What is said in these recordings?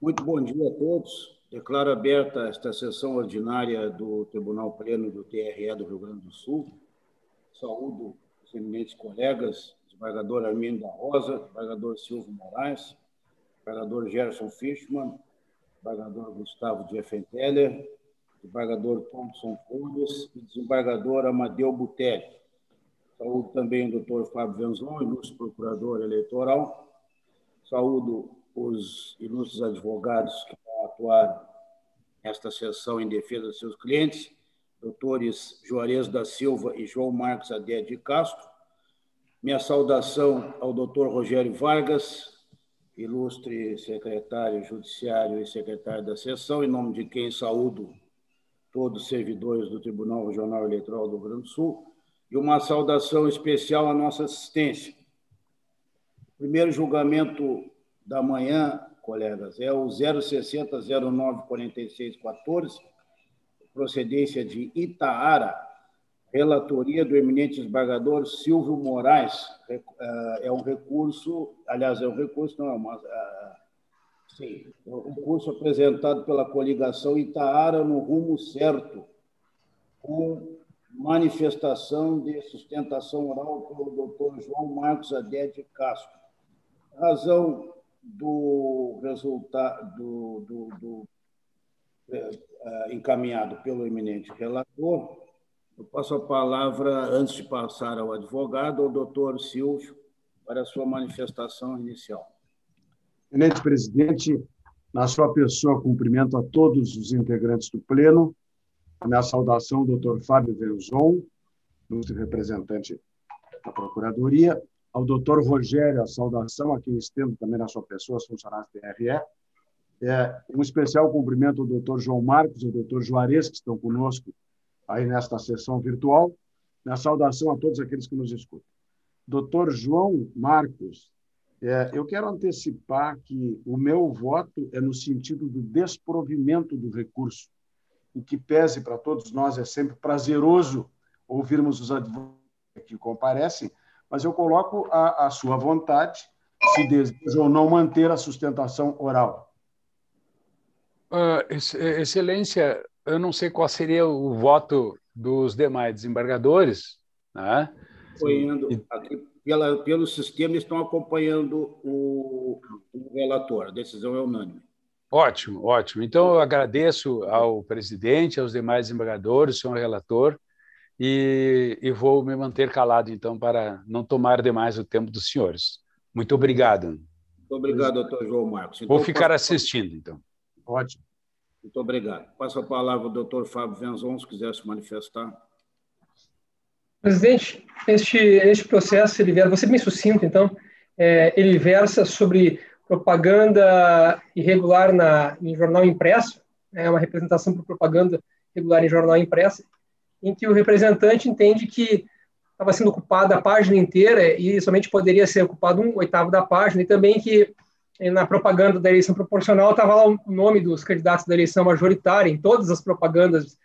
Muito bom dia a todos. Declaro aberta esta sessão ordinária do Tribunal Pleno do TRE do Rio Grande do Sul. Saúdo os eminentes colegas, desembargador Armindo da Rosa, desembargador Silvio Moraes, desembargador Gerson Fischmann, desembargador Gustavo Diefenteller, desembargador Thompson Folhas e desembargador Amadeu Butelli. Saúdo também o doutor Fábio Venzon, ilustre procurador eleitoral. Saúdo os ilustres advogados que vão atuar nesta sessão em defesa dos seus clientes, doutores Juarez da Silva e João Marcos Adé de Castro. Minha saudação ao doutor Rogério Vargas, ilustre secretário judiciário e secretário da sessão, em nome de quem saúdo todos os servidores do Tribunal Regional Eleitoral do Rio Grande do Sul, e uma saudação especial à nossa assistência. O primeiro julgamento da manhã, colegas, é o 060-09-4614, procedência de Itaara, relatoria do eminente desembargador Silvio Moraes. É um recurso, aliás, é um recurso, não, sim, é um recurso apresentado pela coligação Itaara no rumo certo, com manifestação de sustentação oral pelo doutor João Marcos Adé de Castro. A razão do resultado encaminhado pelo eminente relator, eu passo a palavra, antes de passar ao advogado, ao doutor Silvio, para a sua manifestação inicial. Eminente presidente, na sua pessoa, cumprimento a todos os integrantes do Pleno. A minha saudação ao doutor Fábio Venzon, ilustre representante da Procuradoria. Ao doutor Rogério, a saudação, a quem estendo também na sua pessoa, os funcionários do TRE. Um especial cumprimento ao doutor João Marcos e ao doutor Juarez, que estão conosco aí nesta sessão virtual. Minha saudação a todos aqueles que nos escutam. Doutor João Marcos, eu quero antecipar que o meu voto é no sentido do desprovimento do recurso. O que pese para todos nós é sempre prazeroso ouvirmos os advogados que comparecem, mas eu coloco a sua vontade, se deseja ou não manter a sustentação oral. Excelência, eu não sei qual seria o voto dos demais desembargadores, né? Aqui, pelo sistema, estão acompanhando o relator. A decisão é unânime. Ótimo, ótimo. Então, eu agradeço ao presidente, aos demais desembargadores, senhor relator, e vou me manter calado, então, para não tomar demais o tempo dos senhores. Muito obrigado. Muito obrigado, doutor João Marcos. Então, vou ficar assistindo, então. Ótimo. Muito obrigado. Passo a palavra ao doutor Fábio Venzon, se quiser se manifestar. Presidente, este processo, vou ser bem sucinto, então, ele versa sobre propaganda irregular em jornal impresso, uma representação por propaganda irregular em jornal impresso, em que o representante entende que estava sendo ocupada a página inteira e somente poderia ser ocupado 1/8 da página, e também que na propaganda da eleição proporcional estava lá o nome dos candidatos da eleição majoritária, em todas as propagandas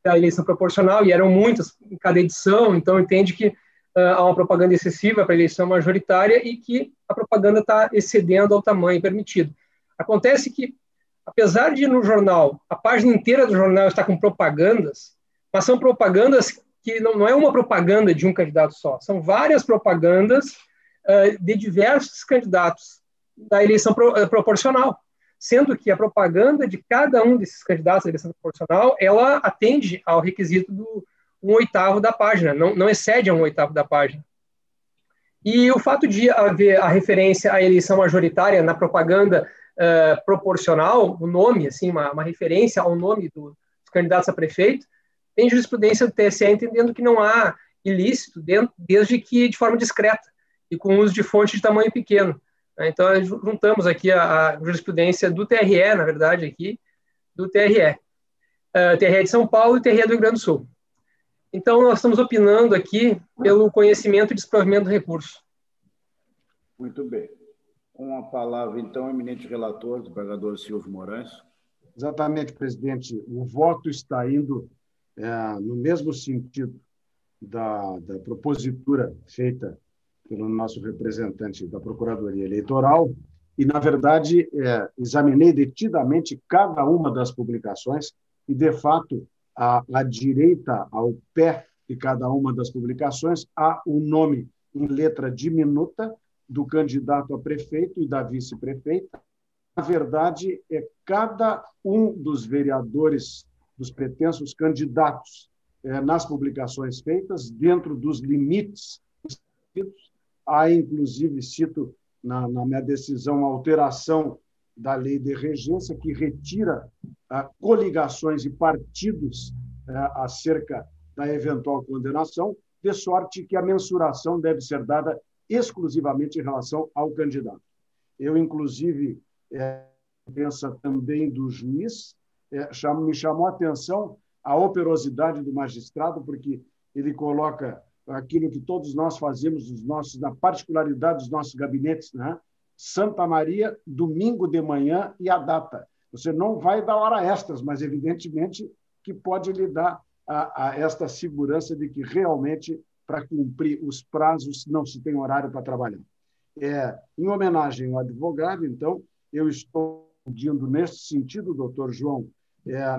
da eleição proporcional, e eram muitas em cada edição, então entende que há uma propaganda excessiva para a eleição majoritária e que a propaganda está excedendo ao tamanho permitido. Acontece que, apesar de no jornal, a página inteira do jornal está com propagandas, mas são propagandas que não é uma propaganda de um candidato só, são várias propagandas de diversos candidatos da eleição proporcional, sendo que a propaganda de cada um desses candidatos da eleição proporcional, ela atende ao requisito do 1/8 da página, não excede a 1/8 da página. E o fato de haver a referência à eleição majoritária na propaganda proporcional, o nome, assim, uma referência ao nome dos candidatos a prefeito, tem jurisprudência do TSE entendendo que não há ilícito, desde que de forma discreta e com uso de fonte de tamanho pequeno. Então, juntamos aqui a jurisprudência do TRE, na verdade, aqui, do TRE. TRE de São Paulo e TRE do Rio Grande do Sul. Então, nós estamos opinando aqui pelo conhecimento e desprovimento do recurso. Muito bem. Com a palavra, então, o eminente relator, desembargador Silvio Moraes. Exatamente, presidente. O voto está indo no mesmo sentido da propositura feita pelo nosso representante da Procuradoria Eleitoral, e, na verdade, examinei detidamente cada uma das publicações e, de fato, à direita, ao pé de cada uma das publicações, há o nome em letra diminuta do candidato a prefeito e da vice-prefeita. Na verdade, cada um dos vereadores, dos pretensos candidatos, nas publicações feitas, dentro dos limites escritos. Há, inclusive, cito na minha decisão, a alteração da lei de regência, que retira coligações e partidos acerca da eventual condenação, de sorte que a mensuração deve ser dada exclusivamente em relação ao candidato. Eu, inclusive, pensa também do juiz, me chamou a atenção a operosidade do magistrado, porque ele coloca aquilo que todos nós fazemos na particularidade dos nossos gabinetes, né? Santa Maria, domingo de manhã e a data. Você não vai dar hora extras, mas evidentemente que pode lhe dar a esta segurança de que realmente, para cumprir os prazos, não se tem horário para trabalhar. Em homenagem ao advogado, então, eu estou pedindo nesse sentido, doutor João,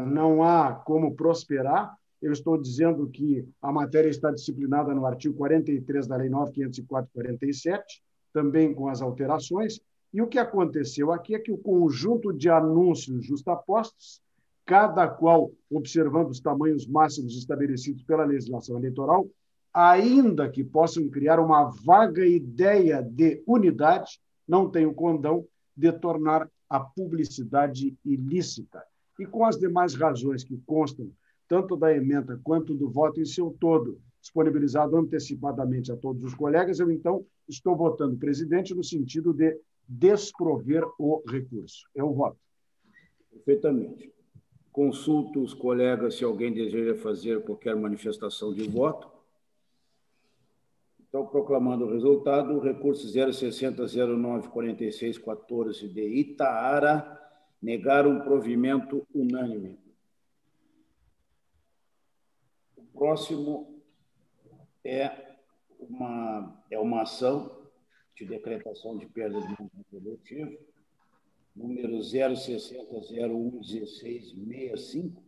não há como prosperar. Eu estou dizendo que a matéria está disciplinada no artigo 43 da Lei 9.504/47, também com as alterações, e o que aconteceu aqui é que o conjunto de anúncios justapostos, cada qual observando os tamanhos máximos estabelecidos pela legislação eleitoral, ainda que possam criar uma vaga ideia de unidade, não tem o condão de tornar a publicidade ilícita. E com as demais razões que constam, tanto da ementa quanto do voto em seu todo, disponibilizado antecipadamente a todos os colegas, eu, então, estou votando presidente no sentido de desprover o recurso. Eu voto. Perfeitamente. Consulto os colegas se alguém deseja fazer qualquer manifestação de voto. Então, proclamando o resultado, o recurso 060094614 de Itaara negaram provimento unânime. O próximo é uma ação de decretação de perda de mandato eletivo, número 060011665,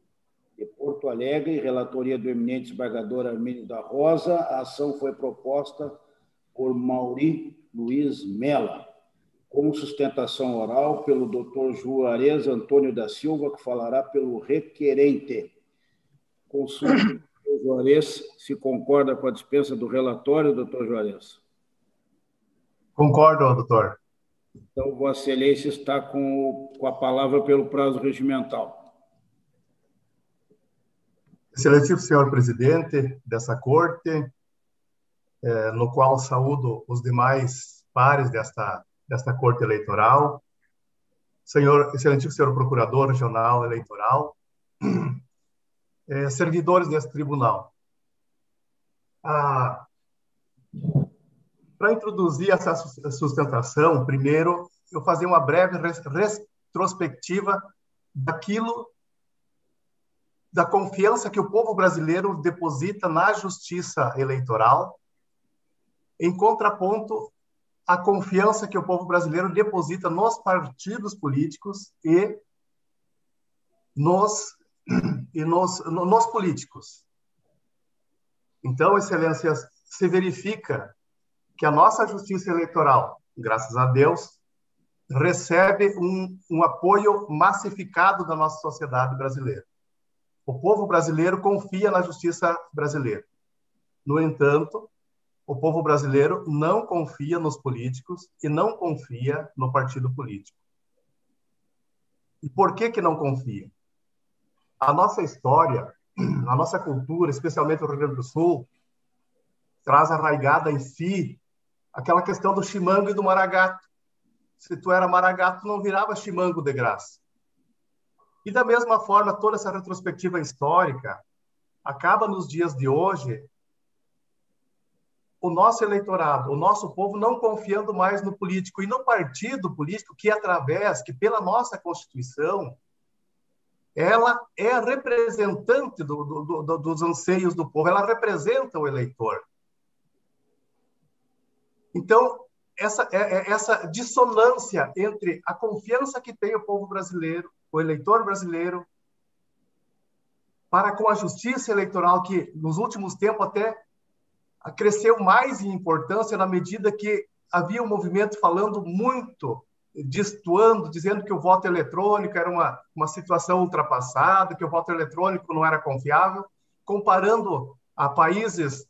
de Porto Alegre, relatoria do eminente desembargador Armínio da Rosa. A ação foi proposta por Mauri Luiz Mella, com sustentação oral pelo Dr. Juarez Antônio da Silva, que falará pelo requerente. Consulta o Dr. Juarez se concorda com a dispensa do relatório, Dr. Juarez. Concordo, doutor. Então, Vossa Excelência está com a palavra pelo prazo regimental. Excelentíssimo senhor presidente dessa corte, no qual saúdo os demais pares desta corte eleitoral, excelentíssimo senhor procurador regional eleitoral, servidores desse tribunal. Para introduzir essa sustentação, primeiro, eu fazer uma breve retrospectiva da confiança que o povo brasileiro deposita na justiça eleitoral, em contraponto à confiança que o povo brasileiro deposita nos partidos políticos e nos políticos. Então, excelências, se verifica que a nossa justiça eleitoral, graças a Deus, recebe um apoio massificado da nossa sociedade brasileira. O povo brasileiro confia na justiça brasileira. No entanto, o povo brasileiro não confia nos políticos e não confia no partido político. E por que não confia? A nossa história, a nossa cultura, especialmente o Rio Grande do Sul, traz arraigada em si aquela questão do chimango e do maragato. Se tu era maragato, não virava chimango de graça. E da mesma forma, toda essa retrospectiva histórica acaba nos dias de hoje o nosso eleitorado, o nosso povo não confiando mais no político e no partido político que pela nossa Constituição, ela é a representante dos anseios do povo, ela representa o eleitor. Então, essa dissonância entre a confiança que tem o povo brasileiro, o eleitor brasileiro, para com a justiça eleitoral, que nos últimos tempos até cresceu mais em importância na medida que havia um movimento falando muito, destoando, dizendo que o voto eletrônico era uma situação ultrapassada, que o voto eletrônico não era confiável, comparando a países,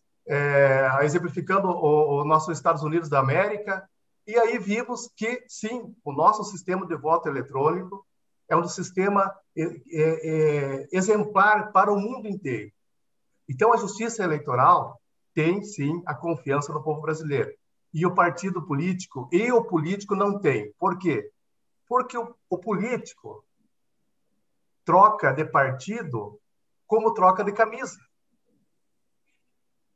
exemplificando os nossos Estados Unidos da América, e aí vimos que, sim, o nosso sistema de voto eletrônico é um sistema exemplar para o mundo inteiro. Então, a justiça eleitoral tem, sim, a confiança do povo brasileiro. E o partido político e o político não tem. Por quê? Porque o político troca de partido como troca de camisa.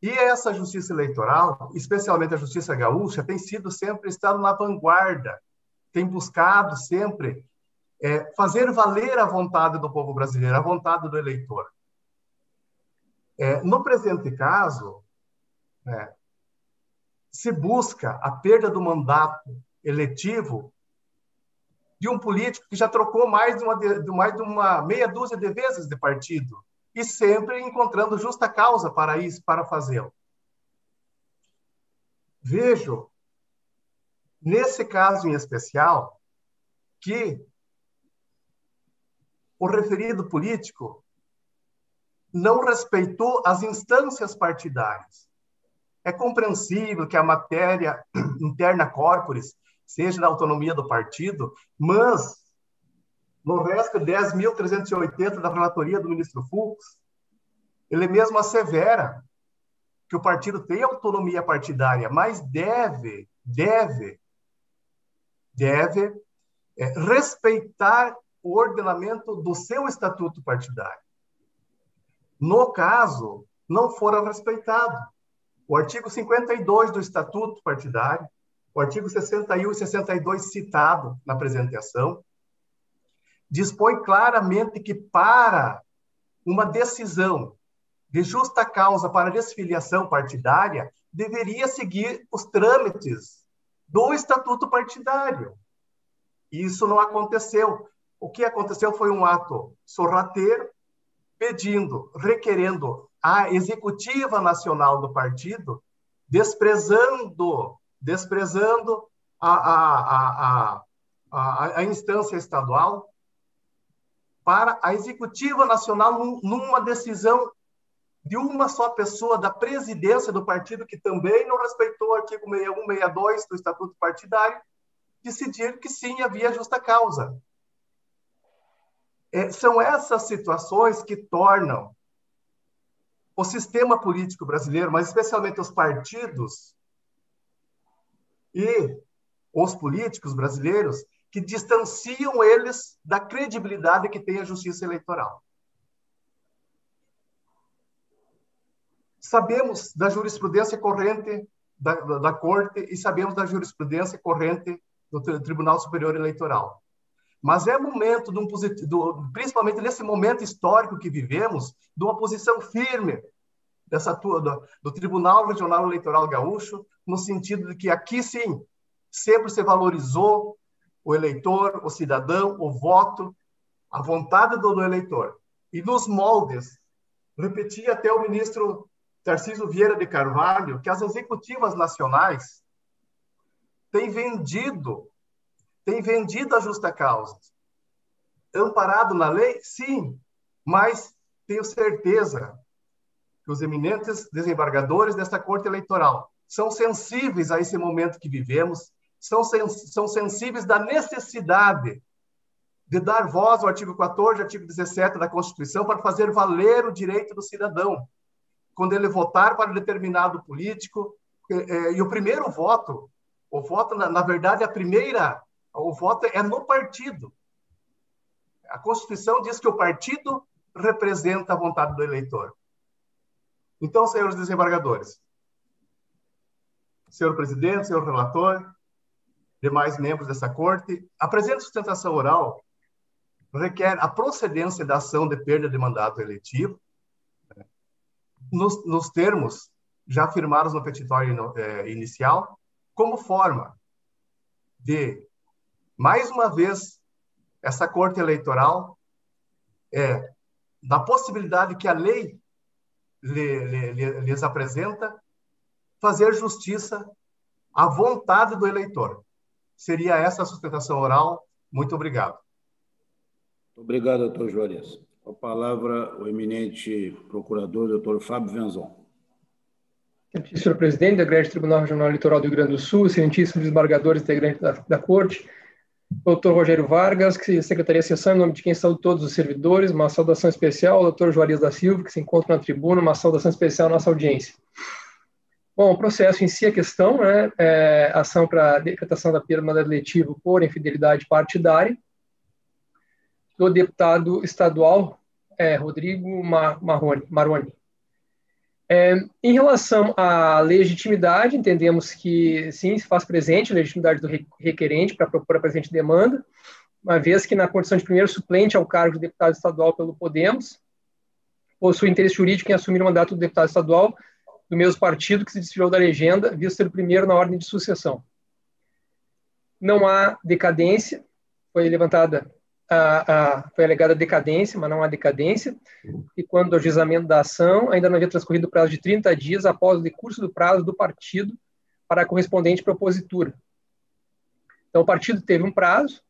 E essa justiça eleitoral, especialmente a justiça gaúcha, tem sido sempre estado na vanguarda, tem buscado sempre fazer valer a vontade do povo brasileiro, a vontade do eleitor. No presente caso, se busca a perda do mandato eletivo de um político que já trocou mais de uma meia dúzia de vezes de partido, e sempre encontrando justa causa para isso, para fazê-lo. Vejo, nesse caso em especial, que o referido político não respeitou as instâncias partidárias. É compreensível que a matéria interna corporis seja da autonomia do partido, mas no resto 10.380 da relatoria do ministro Fux, ele mesmo assevera que o partido tem autonomia partidária, mas deve respeitar o ordenamento do seu estatuto partidário. No caso, não fora respeitado. O artigo 52 do estatuto partidário, o artigo 61 e 62 citado na apresentação, dispõe claramente que para uma decisão de justa causa para desfiliação partidária, deveria seguir os trâmites do estatuto partidário. Isso não aconteceu. O que aconteceu foi um ato sorrateiro, requerendo a executiva nacional do partido, desprezando a instância estadual, para a executiva nacional numa decisão de uma só pessoa da presidência do partido, que também não respeitou o artigo 61, 62 do estatuto partidário, decidir que sim, havia justa causa. São essas situações que tornam o sistema político brasileiro, mas especialmente os partidos e os políticos brasileiros, que distanciam eles da credibilidade que tem a justiça eleitoral. Sabemos da jurisprudência corrente da Corte e sabemos da jurisprudência corrente do Tribunal Superior Eleitoral. Mas é momento, principalmente nesse momento histórico que vivemos, de uma posição firme do Tribunal Regional Eleitoral Gaúcho, no sentido de que aqui, sim, sempre se valorizou o eleitor, o cidadão, o voto, a vontade do eleitor. E nos moldes, repetia até o ministro Tarcísio Vieira de Carvalho, que as executivas nacionais têm vendido a justa causa. Amparado na lei? Sim, mas tenho certeza que os eminentes desembargadores desta Corte Eleitoral são sensíveis a esse momento que vivemos, são sensíveis da necessidade de dar voz ao artigo 14, artigo 17 da Constituição, para fazer valer o direito do cidadão. Quando ele votar para determinado político, e o primeiro voto, na verdade, o voto é no partido. A Constituição diz que o partido representa a vontade do eleitor. Então, senhores desembargadores, senhor presidente, senhor relator, demais membros dessa Corte, a presente sustentação oral requer a procedência da ação de perda de mandato eletivo, nos termos já afirmados no petitório inicial, como forma de, mais uma vez, essa Corte Eleitoral, da possibilidade que a lei lhes apresenta, fazer justiça à vontade do eleitor. Seria essa a sustentação oral. Muito obrigado. Obrigado, doutor Juarez. Com a palavra, o eminente procurador, doutor Fábio Venzon. Senhor presidente, egresso Tribunal Regional Eleitoral do Rio Grande do Sul, excelentíssimos desembargadores integrantes da Corte, doutor Rogério Vargas, que secretaria de sessão, em nome de quem saúdo todos os servidores, uma saudação especial ao doutor Juarez da Silva, que se encontra na tribuna, uma saudação especial à nossa audiência. Bom, o processo em si, a questão, né, ação para decretação da perda do mandato eletivo por infidelidade partidária, do deputado estadual Rodrigo Maroni. Em relação à legitimidade, entendemos que, sim, se faz presente a legitimidade do requerente para propor a presente demanda, uma vez que, na condição de primeiro suplente ao cargo de deputado estadual pelo Podemos, possui interesse jurídico em assumir o mandato do deputado estadual do mesmo partido que se desfilou da legenda, visto ser o primeiro na ordem de sucessão. Não há decadência, foi levantada foi alegada decadência, mas não há decadência, e quando o ajuizamento da ação, ainda não havia transcorrido o prazo de 30 dias após o decurso do prazo do partido para a correspondente propositura. Então, o partido teve um prazo,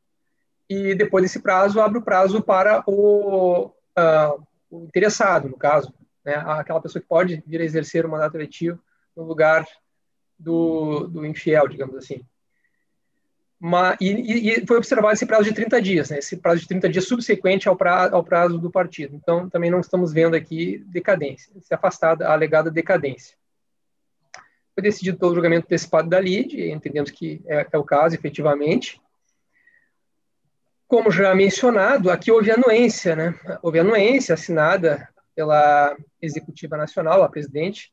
e depois desse prazo, abre o prazo para o interessado, no caso, né, aquela pessoa que pode vir a exercer o mandato eletivo no lugar do infiel, digamos assim. E foi observado esse prazo de 30 dias, né? Esse prazo de 30 dias subsequente ao prazo do partido. Então, também não estamos vendo aqui decadência, se afastada a alegada decadência. Foi decidido pelo julgamento antecipado da lide, entendemos que é o caso, efetivamente. Como já mencionado, aqui houve anuência, né? Houve anuência assinada pela Executiva Nacional, a presidente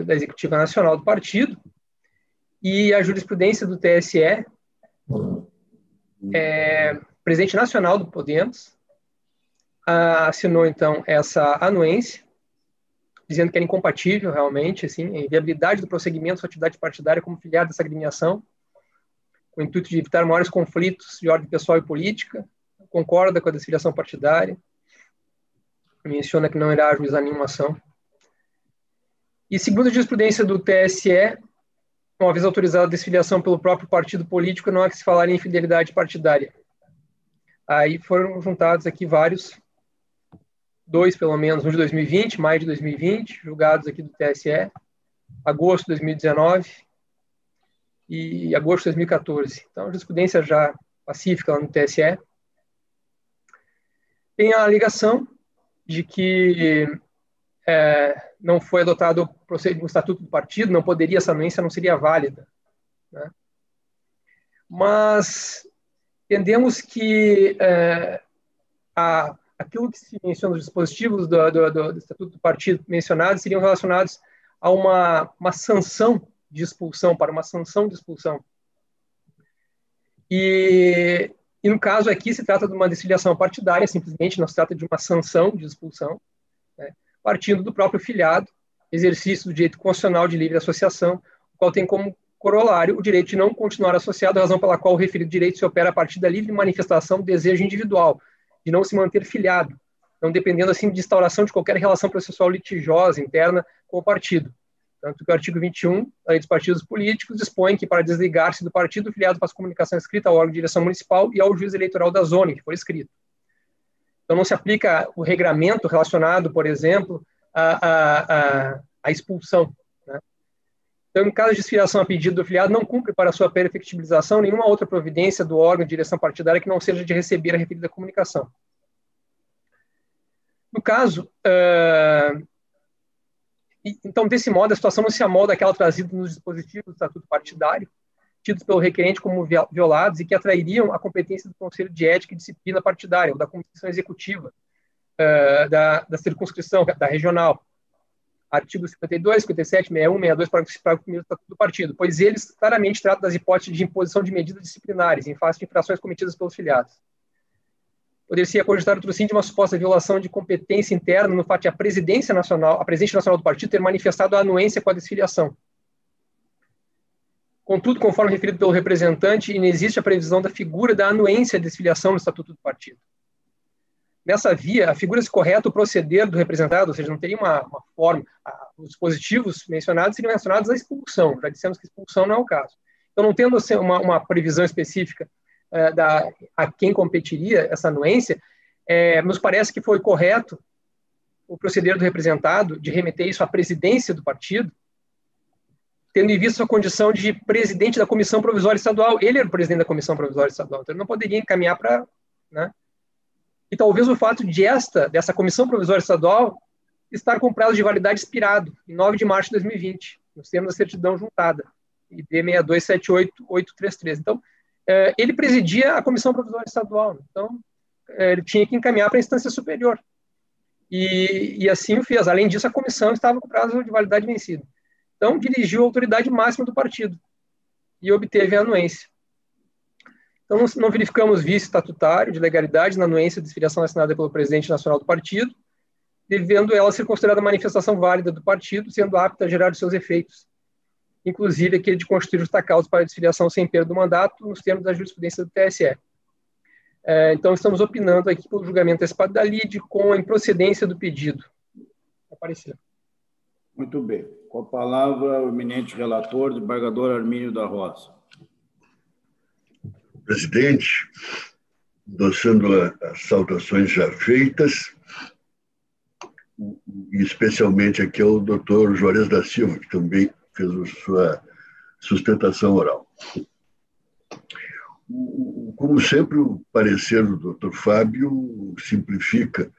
da Executiva Nacional do partido, e a jurisprudência do TSE, presidente nacional do Podemos, assinou, então, essa anuência, dizendo que era incompatível, realmente, assim, a inviabilidade do prosseguimento da sua atividade partidária como filiado dessa agremiação, com o intuito de evitar maiores conflitos de ordem pessoal e política, concorda com a desfiliação partidária, menciona que não irá ajuizar nenhuma ação. E, segundo a jurisprudência do TSE, uma vez autorizada a desfiliação pelo próprio partido político, não há que se falar em infidelidade partidária. Aí foram juntados aqui vários, dois pelo menos, um de 2020, maio de 2020, julgados aqui do TSE, agosto de 2019 e agosto de 2014. Então, a jurisprudência já pacífica lá no TSE. Tem a alegação de que não foi adotado o estatuto do partido, não poderia, essa anuência não seria válida, né? Mas entendemos que aquilo que se menciona nos dispositivos do estatuto do partido mencionados seriam relacionados a uma sanção de expulsão, para uma sanção de expulsão. E no caso aqui se trata de uma desfiliação partidária, simplesmente não se trata de uma sanção de expulsão, né, partindo do próprio filiado, exercício do direito constitucional de livre associação, o qual tem como corolário o direito de não continuar associado, a razão pela qual o referido direito se opera a partir da livre manifestação do desejo individual, de não se manter filiado, não dependendo assim de instauração de qualquer relação processual litigiosa interna com o partido. Tanto que o artigo 21 da Lei dos Partidos Políticos dispõe que, para desligar-se do partido, o filiado faz comunicação escrita ao órgão de direção municipal e ao juiz eleitoral da zona, que for escrito. Então, não se aplica o regramento relacionado, por exemplo, à expulsão, né? Então, em caso de desfiliação a pedido do filiado, não cumpre para sua perfectibilização nenhuma outra providência do órgão de direção partidária que não seja de receber a referida comunicação. No caso, então, desse modo, a situação não se amolda àquela trazida nos dispositivos do estatuto partidário, tidos pelo requerente como violados e que atrairiam a competência do Conselho de Ética e Disciplina Partidária, ou da Comissão Executiva da circunscrição, da regional. Artigos 52, 57, 61, 62, parágrafo 1º do Estatuto do Partido, pois eles claramente tratam das hipóteses de imposição de medidas disciplinares em face de infrações cometidas pelos filiados. Poder-se cogitar outro sim de uma suposta violação de competência interna no fato de a presidente nacional do partido ter manifestado a anuência com a desfiliação. Contudo, conforme referido pelo representante, inexiste a previsão da figura da anuência de desfiliação no Estatuto do Partido. Nessa via, afigura-se correto o proceder do representado, ou seja, não teria uma forma. Os dispositivos mencionados seriam relacionados à expulsão. Já dissemos que expulsão não é o caso. Então, não tendo uma previsão específica a quem competiria essa anuência, nos parece que foi correto o proceder do representado de remeter isso à presidência do partido, tendo em vista a condição de presidente da Comissão Provisória Estadual. Ele era o presidente da Comissão Provisória Estadual, então ele não poderia encaminhar para... Né? E talvez o fato dessa Comissão Provisória Estadual estar com prazo de validade expirado, em 9 de março de 2020, nos termos da certidão juntada, ID 6278833. Então, ele presidia a Comissão Provisória Estadual, então ele tinha que encaminhar para a instância superior. E assim o fez. Além disso, a comissão estava com prazo de validade vencido. Então, dirigiu a autoridade máxima do partido e obteve a anuência. Então, não verificamos vício estatutário de legalidade na anuência de desfiliação assinada pelo presidente nacional do partido, devendo ela ser considerada manifestação válida do partido, sendo apta a gerar os seus efeitos, inclusive aquele de constituir justa causa para a desfiliação sem perda do mandato, nos termos da jurisprudência do TSE. Então, estamos opinando aqui pelo julgamento antecipado da lide com a improcedência do pedido. Apareceu. Muito bem. Com a palavra, o eminente relator, desembargador Armínio da Rosa. Presidente, endossando as saudações já feitas, e especialmente aqui ao doutor Juarez da Silva, que também fez a sua sustentação oral. Como sempre, o parecer do doutor Fábio simplifica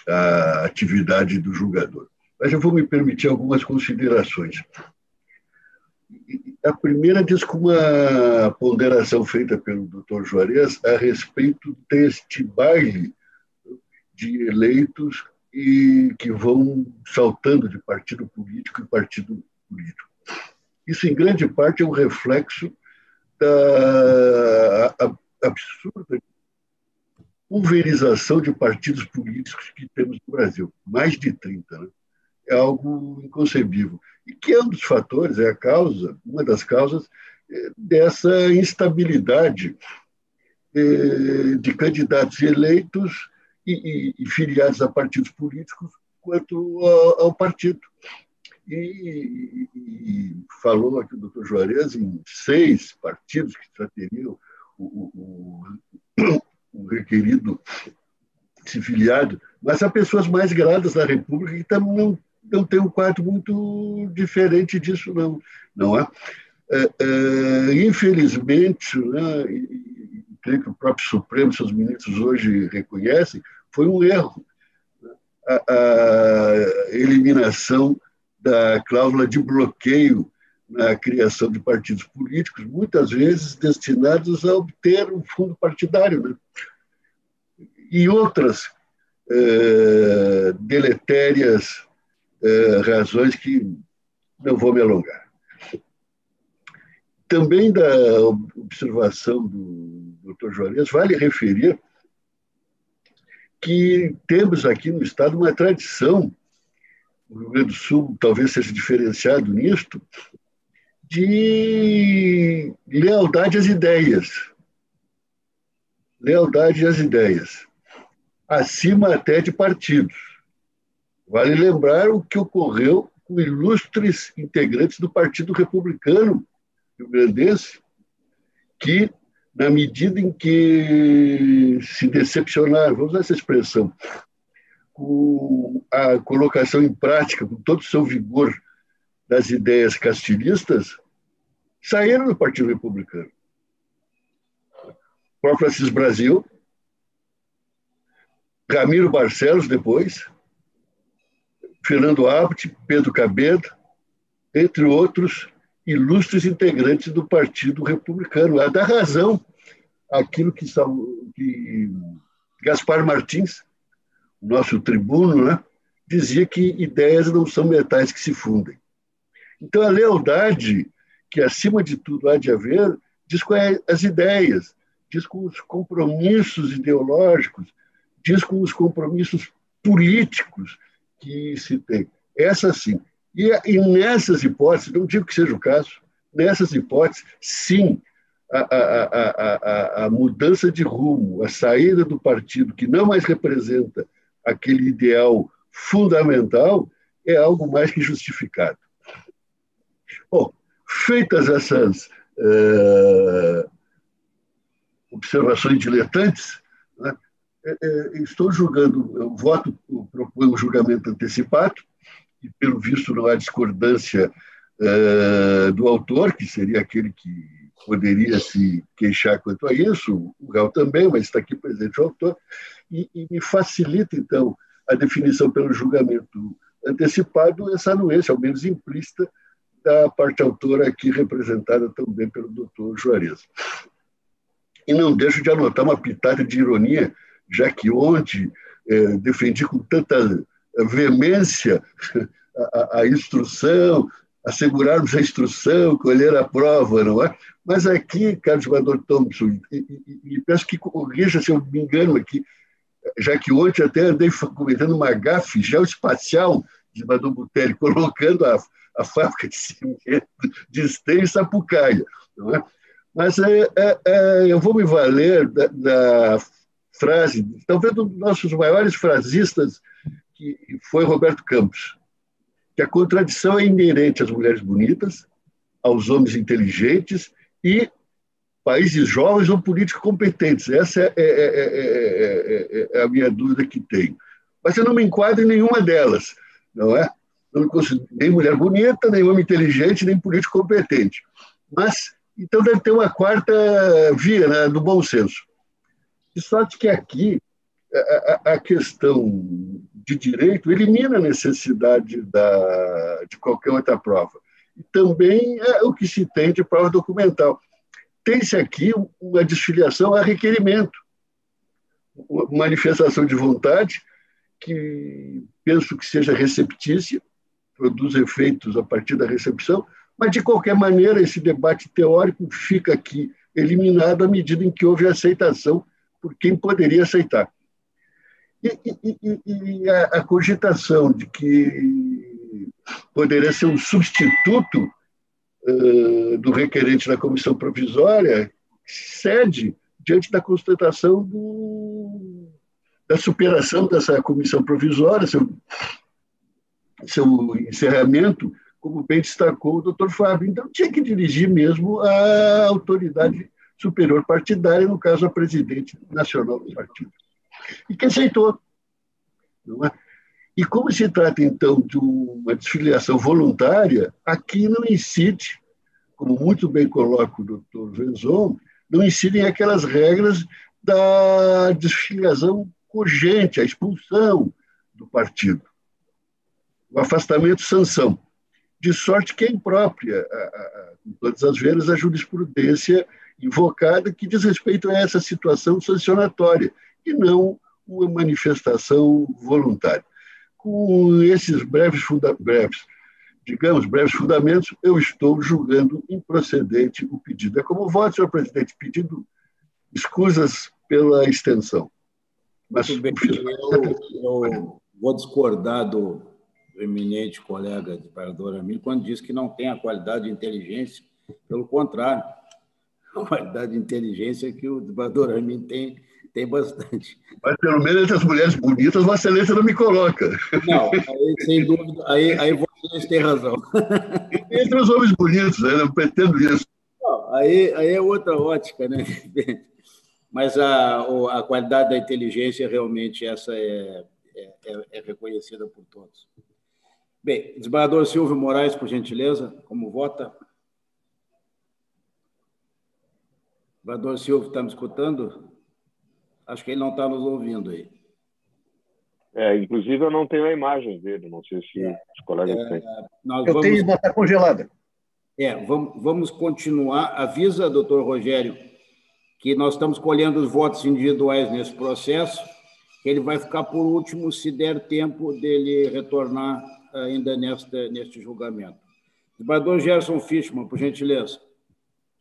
a atividade do julgador. Mas eu vou me permitir algumas considerações. A primeira diz com uma ponderação feita pelo doutor Juarez a respeito deste baile de eleitos e que vão saltando de partido político em partido político. Isso, em grande parte, é um reflexo da absurda pulverização de partidos políticos que temos no Brasil, mais de 30, né? É algo inconcebível. E que é um dos fatores, é a causa, uma das causas dessa instabilidade de candidatos eleitos e filiados a partidos políticos quanto ao partido. E falou aqui o doutor Juarez em 6 partidos que já teriam o requerido se filiado, mas há pessoas mais gradas na República que também não tem um quadro muito diferente disso, não é? Infelizmente, né, e creio que o próprio Supremo, seus ministros hoje reconhecem, foi um erro a eliminação da cláusula de bloqueio na criação de partidos políticos, muitas vezes destinados a obter um fundo partidário, né? E outras deletérias razões que não vou me alongar. Também da observação do Dr. Juarez, vale referir que temos aqui no Estado uma tradição, o Rio Grande do Sul talvez seja diferenciado nisto, de lealdade às ideias. Lealdade às ideias, acima até de partidos. Vale lembrar o que ocorreu com ilustres integrantes do Partido Republicano rio-grandense, que, na medida em que se decepcionaram, vamos usar essa expressão, com a colocação em prática, com todo o seu vigor, das ideias castilhistas, saíram do Partido Republicano. O próprio Assis Brasil, Ramiro Barcelos depois, Fernando Abbott, Pedro Cabeda, entre outros ilustres integrantes do Partido Republicano. A dar razão àquilo que Gaspar Martins, nosso tribuno, né, dizia que ideias não são metais que se fundem. Então, a lealdade, que acima de tudo há de haver, diz com as ideias, diz com os compromissos ideológicos, diz com os compromissos políticos que se tem. Essa sim. E nessas hipóteses, não digo que seja o caso, nessas hipóteses, sim, a mudança de rumo, a saída do partido que não mais representa aquele ideal fundamental é algo mais que justificado. Bom, feitas essas observações diletantes, né, estou julgando, eu proponho um julgamento antecipado, e pelo visto não há discordância do autor, que seria aquele que poderia se queixar quanto a isso, o réu também, mas está aqui presente o autor, e me facilita, então, a definição pelo julgamento antecipado, essa anuência, ao menos implícita, da parte autora aqui representada também pelo doutor Juarez. E não deixo de anotar uma pitada de ironia, já que ontem defendi com tanta veemência a instrução, assegurarmos a instrução, colher a prova, não é? Mas aqui, Carlos Jogador Thompson, e peço que corrija se eu me engano aqui, já que ontem até andei cometendo uma gafe geoespacial de Madame Butelli, colocando a fábrica de cimento de Esteio em Sapucaia, não é? Mas eu vou me valer da frase, talvez um dos nossos maiores frasistas, que foi Roberto Campos, que a contradição é inerente às mulheres bonitas, aos homens inteligentes e países jovens ou políticos competentes. Essa é a minha dúvida que tenho. Mas eu não me enquadro em nenhuma delas, não é? Não me considero nem mulher bonita, nem homem inteligente, nem político competente. Mas, então, deve ter uma quarta via, né, do bom senso. De sorte que aqui a questão de direito elimina a necessidade de qualquer outra prova. E também é o que se tem de prova documental. Tem-se aqui uma desfiliação a requerimento, uma manifestação de vontade que penso que seja receptícia, produz efeitos a partir da recepção, mas, de qualquer maneira, esse debate teórico fica aqui eliminado à medida em que houve aceitação por quem poderia aceitar. E a cogitação de que poderia ser um substituto do requerente da comissão provisória cede diante da constatação da superação dessa comissão provisória, seu encerramento, como bem destacou o doutor Fábio. Então, tinha que dirigir mesmo a autoridade superior partidária, no caso, a presidente nacional do partido. E que aceitou. Não é? E como se trata, então, de uma desfiliação voluntária, aqui não incide, como muito bem coloca o doutor Venzon, não incidem aquelas regras da desfiliação cogente, a expulsão do partido, o afastamento sanção, de sorte que é imprópria, com todas as vezes, a jurisprudência invocada que diz respeito a essa situação sancionatória, e não uma manifestação voluntária. Com esses breves fundamentos, eu estou julgando improcedente o pedido. É como voto, senhor presidente, pedindo escusas pela extensão. Mas, muito bem, eu vou discordar do eminente colega desembargador Amir quando diz que não tem a qualidade de inteligência. Pelo contrário, a qualidade de inteligência que o desembargador Amir tem bastante. Mas, pelo menos, entre as mulheres bonitas, Vossa Excelência não me coloca. Não, aí, sem dúvida, aí vocês têm razão. Entre os homens bonitos, eu não pretendo isso. Não, aí é outra ótica, né? Mas a qualidade da inteligência, realmente, essa é reconhecida por todos. Bem, desembargador Silvio Moraes, por gentileza, como vota? Desembargador Silvio, está me escutando? Acho que ele não está nos ouvindo aí. Inclusive, eu não tenho a imagem dele, não sei se os colegas têm. Eu tenho, mas está congelada. Vamos continuar. Avisa, doutor Rogério, que nós estamos colhendo os votos individuais nesse processo, que ele vai ficar por último, se der tempo dele retornar ainda neste julgamento. Desembargador Gerson Fischmann, por gentileza.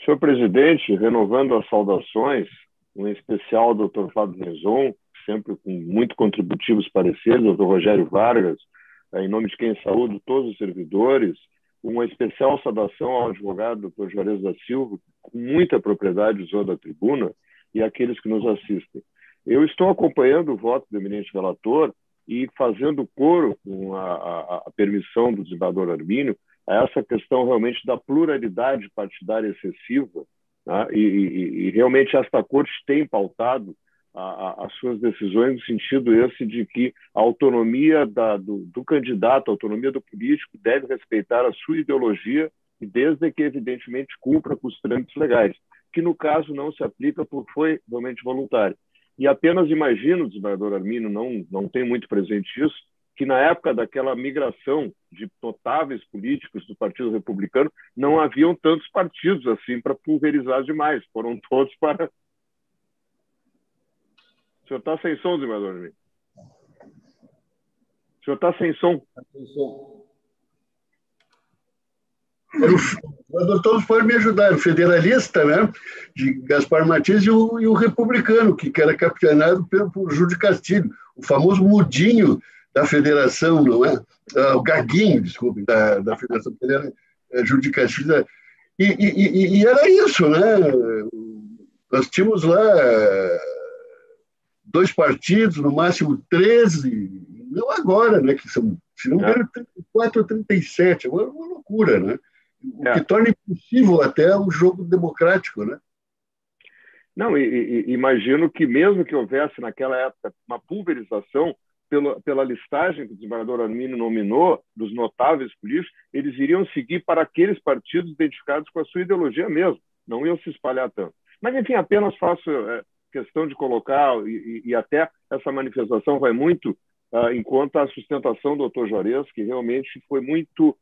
Senhor presidente, renovando as saudações, em especial ao doutor Fábio Venzon, sempre com muito contributivos pareceres, doutor Rogério Vargas, em nome de quem saúdo todos os servidores, uma especial saudação ao advogado Dr. Juarez da Silva, que com muita propriedade usou da tribuna, e àqueles que nos assistem. Eu estou acompanhando o voto do eminente relator e fazendo coro com a permissão do desembargador Armínio a essa questão realmente da pluralidade partidária excessiva, né? E realmente esta corte tem pautado as suas decisões no sentido esse de que a autonomia do candidato, a autonomia do político deve respeitar a sua ideologia e desde que, evidentemente, cumpra com os trâmites legais, que no caso não se aplica porque foi realmente voluntário. E apenas imagino, o desembargador Armínio não tem muito presente isso, que na época daquela migração de notáveis políticos do Partido Republicano, não haviam tantos partidos assim para pulverizar demais, foram todos para... O senhor está sem som, desembargador Armínio? O senhor está sem som? Sem som. O doutor pode me ajudar, o federalista, né, de Gaspar Martins e o republicano, que era capitaneado por Júlio Castilho, o famoso mudinho da federação, não é? O gaguinho, desculpe, da federação, porque ele era Júlio Castilho. E era isso, né? Nós tínhamos lá 2 partidos, no máximo 13, não agora, né, que são, se não me engano, 34 ou 37, é uma loucura, né? O que torna impossível até o jogo democrático, né? Não, imagino que mesmo que houvesse naquela época uma pulverização pela listagem que o desembargador Armínio nominou dos notáveis políticos, eles iriam seguir para aqueles partidos identificados com a sua ideologia mesmo, não iam se espalhar tanto. Mas, enfim, apenas faço questão de colocar, e até essa manifestação vai muito enquanto a sustentação do Dr. Juarez, que realmente foi muito...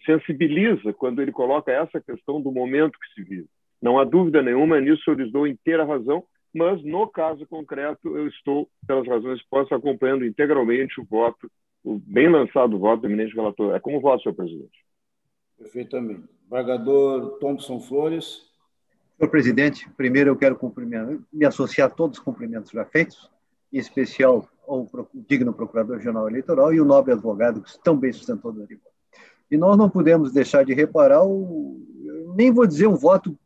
sensibiliza quando ele coloca essa questão do momento que se vive. Não há dúvida nenhuma, nisso eu lhes dou inteira razão, mas no caso concreto eu estou, pelas razões expostas, acompanhando integralmente o voto, o bem lançado voto do eminente relator. É como voto, senhor presidente. Perfeitamente. Desembargador Thompson Flores. Senhor presidente, primeiro eu quero me associar a todos os cumprimentos já feitos, em especial ao digno procurador-geral eleitoral e o nobre advogado que tão bem sustentou do tribunal. E nós não podemos deixar de reparar, nem vou dizer um voto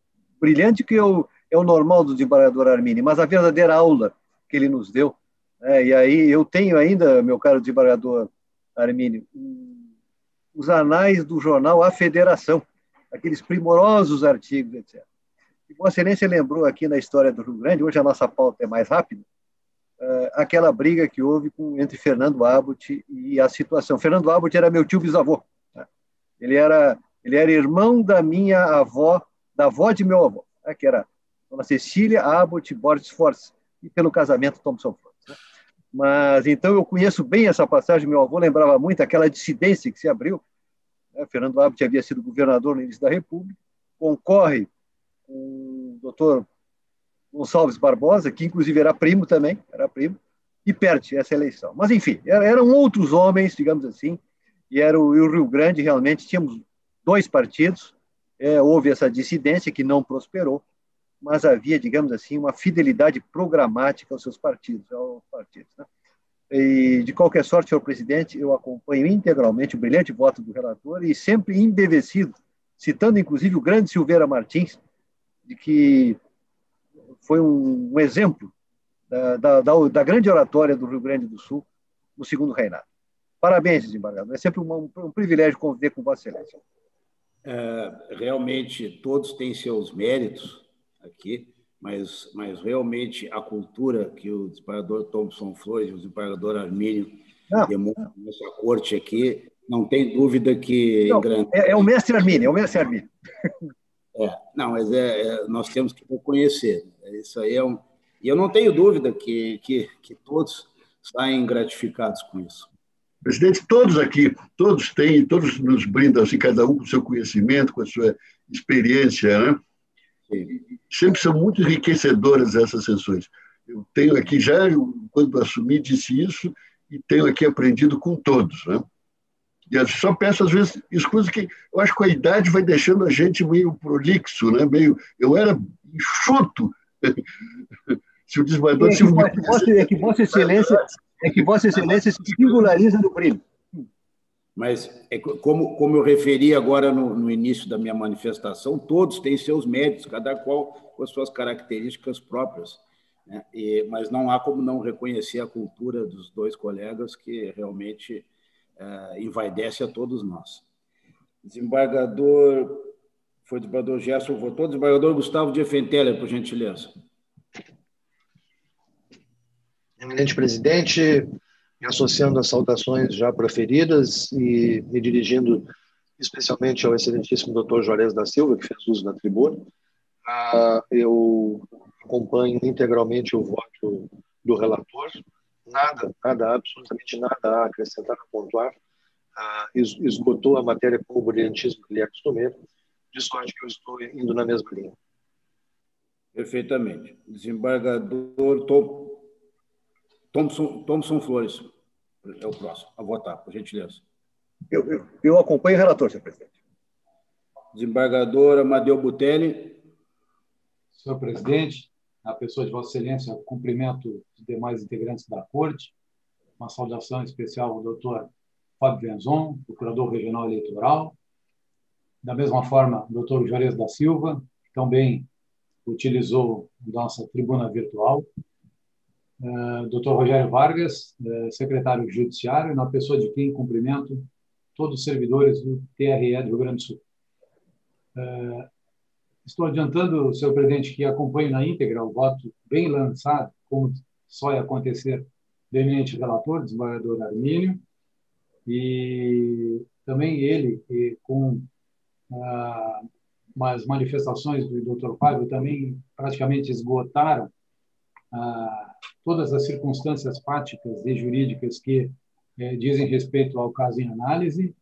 brilhante, que é o normal do desembargador Armínio, mas a verdadeira aula que ele nos deu. E aí eu tenho ainda, meu caro desembargador Armínio, os anais do jornal A Federação, aqueles primorosos artigos, etc. E Vossa Excelência lembrou aqui na história do Rio Grande, hoje a nossa pauta é mais rápida, aquela briga que houve entre Fernando Abbott e a situação. Fernando Abbott era meu tio bisavô. Ele era irmão da minha avó, da avó de meu avô, que era Dona Cecília Abbott Borges Force, e pelo casamento Thompson Flores. Mas, então, eu conheço bem essa passagem. Meu avô lembrava muito aquela dissidência que se abriu. Fernando Abbott havia sido governador no início da República, concorre com o doutor Gonçalves Barbosa, que inclusive era primo também, e perde essa eleição. Mas, enfim, eram outros homens, digamos assim, e o Rio Grande realmente tínhamos 2 partidos, houve essa dissidência que não prosperou, mas havia, digamos assim, uma fidelidade programática aos seus partidos, né? E, de qualquer sorte, senhor presidente, eu acompanho integralmente o brilhante voto do relator e sempre embevecido, citando inclusive o grande Silveira Martins, de que foi um exemplo da grande oratória do Rio Grande do Sul no segundo reinado. Parabéns, desembargador. É sempre um privilégio conviver com Vossa Excelência. Realmente, todos têm seus méritos aqui, mas realmente a cultura que o desembargador Thompson Flores e o desembargador Armínio demonstram nessa corte aqui, não tem dúvida que... Não, é o mestre Armínio, Não, mas nós temos que reconhecer. Isso aí E eu não tenho dúvida que todos saem gratificados com isso. Presidente, todos aqui, todos nos brindam, assim, cada um com o seu conhecimento, com a sua experiência, né? Sempre são muito enriquecedoras essas sessões. Eu tenho aqui já, quando assumi, disse isso, e tenho aqui aprendido com todos, né? E eu só peço, às vezes, escusa que eu acho que a idade vai deixando a gente meio prolixo, né? Eu era enxuto. Se o desembargador... É que Vossa Excelência se singulariza no brilho. Mas, como eu referi agora no início da minha manifestação, todos têm seus méritos, cada qual com as suas características próprias, né? Mas não há como não reconhecer a cultura dos dois colegas, que realmente envaidece a todos nós. Desembargador, foi o desembargador Gerson, votou. Desembargador Gustavo de Effenteler, por gentileza. Eminente presidente, me associando às saudações já proferidas e me dirigindo especialmente ao excelentíssimo doutor Juarez da Silva, que fez uso da tribuna, eu acompanho integralmente o voto do relator, absolutamente nada a acrescentar, a pontuar, esgotou a matéria com o brilhantismo que lhe é costumeiro, de sorte que eu estou indo na mesma linha. Perfeitamente. Desembargador Thompson Flores é o próximo a votar, por gentileza. Eu acompanho o relator, senhor presidente. Desembargador Amadeu Butelli. Senhor presidente, na pessoa de Vossa Excelência, cumprimento os demais integrantes da Corte, uma saudação especial ao doutor Fábio Venzon, procurador regional eleitoral, da mesma forma, o doutor Juarez da Silva, que também utilizou nossa tribuna virtual, Dr. Rogério Vargas, secretário judiciário, na pessoa de quem cumprimento todos os servidores do TRE do Rio Grande do Sul. Estou adiantando, senhor presidente, que acompanho na íntegra o voto bem lançado, como só ia acontecer do eminente relator, desembargador Armínio, e também ele, com as manifestações do Dr. Fábio, também praticamente esgotaram todas as circunstâncias fáticas e jurídicas que dizem respeito ao caso em análise.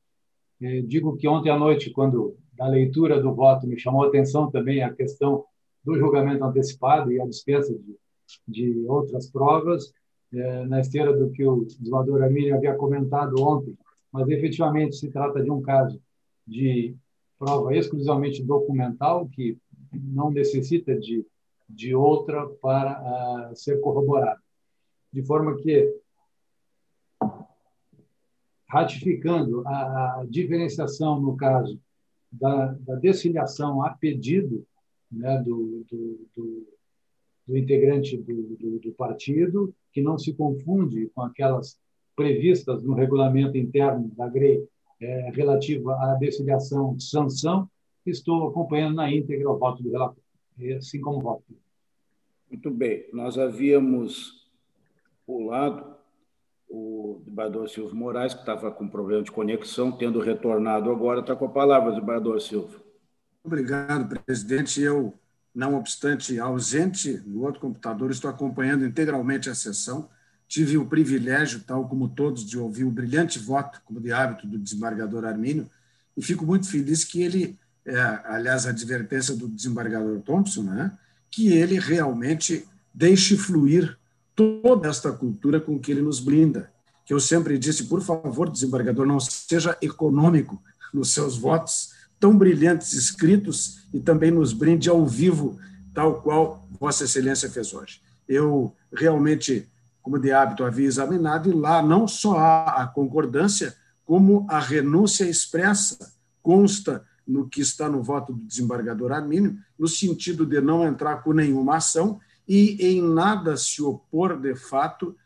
Digo que ontem à noite, quando da leitura do voto, me chamou a atenção também a questão do julgamento antecipado e a dispensa de outras provas, na esteira do que o desembargador Armínio havia comentado ontem, mas efetivamente se trata de um caso de prova exclusivamente documental, que não necessita de outra para ser corroborada. De forma que, ratificando a diferenciação, no caso, da desfiliação a pedido, né, do integrante do partido, que não se confunde com aquelas previstas no regulamento interno da GREI relativa à desfiliação de sanção, estou acompanhando na íntegra o voto do relator, assim como o voto. Muito bem. Nós havíamos pulado o desembargador Silvio Moraes, que estava com problema de conexão, tendo retornado agora, está com a palavra, desembargador Silvio. Obrigado, presidente. Eu, não obstante ausente no outro computador, estou acompanhando integralmente a sessão. Tive o privilégio, tal como todos, de ouvir o brilhante voto, como de hábito, do desembargador Armínio, e fico muito feliz que ele, aliás, a advertência do desembargador Thompson, né, que ele realmente deixe fluir toda esta cultura com que ele nos blinda. Que eu sempre disse, por favor, desembargador, não seja econômico nos seus votos tão brilhantes escritos e também nos brinde ao vivo, tal qual Vossa Excelência fez hoje. Eu realmente, como de hábito, havia examinado, e lá não só há a concordância, como a renúncia expressa consta no que está no voto do desembargador Armínio, no sentido de não entrar com nenhuma ação e em nada se opor, de fato,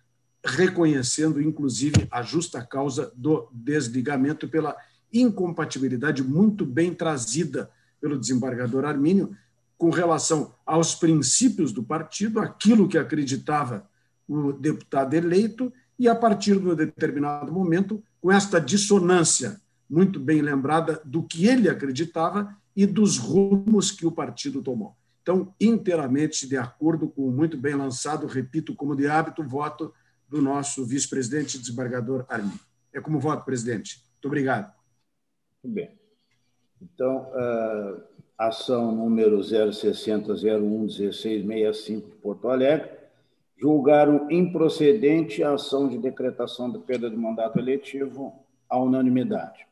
reconhecendo, inclusive, a justa causa do desligamento pela incompatibilidade muito bem trazida pelo desembargador Armínio com relação aos princípios do partido, aquilo que acreditava o deputado eleito, e, a partir de um determinado momento, com esta dissonância muito bem lembrada do que ele acreditava e dos rumos que o partido tomou. Então, inteiramente de acordo com o muito bem lançado, repito, como de hábito, voto do nosso vice-presidente, desembargador Armínio. É como voto, presidente. Muito obrigado. Muito bem. Então, ação número 060011665 de Porto Alegre, julgaram improcedente a ação de decretação de perda de mandato eletivo à unanimidade.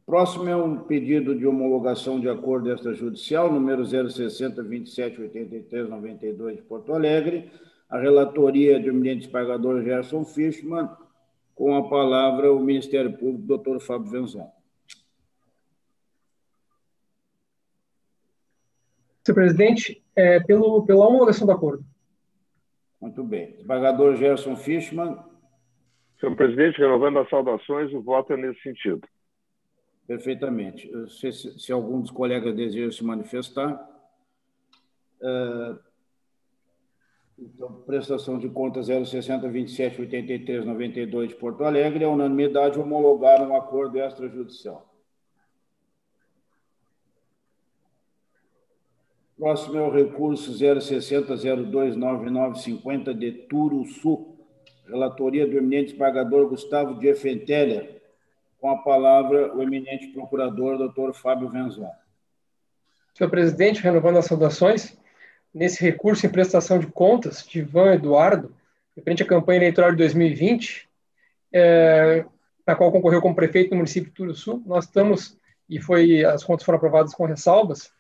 Próximo é um pedido de homologação de acordo extrajudicial, número 060278392 de Porto Alegre, a relatoria do eminente desembargador Gerson Fischmann, Com a palavra, o Ministério Público, doutor Fábio Venzon. Senhor presidente, pela homologação do acordo. Muito bem. Desembargador Gerson Fischmann. Senhor presidente, renovando as saudações, o voto é nesse sentido. Perfeitamente. Se algum dos colegas deseja se manifestar. Então, prestação de contas 060278392 de Porto Alegre, a unanimidade homologaram o acordo extrajudicial. Próximo é o recurso 060029950 de Turuçu, relatoria do eminente desembargador Gustavo de Effenteler. Com a palavra, o eminente procurador, doutor Fábio Venzon. Senhor presidente, renovando as saudações, nesse recurso em prestação de contas de Ivan Eduardo, referente à campanha eleitoral de 2020, na qual concorreu como prefeito no município de Turuçu, nós estamos, as contas foram aprovadas com ressalvas,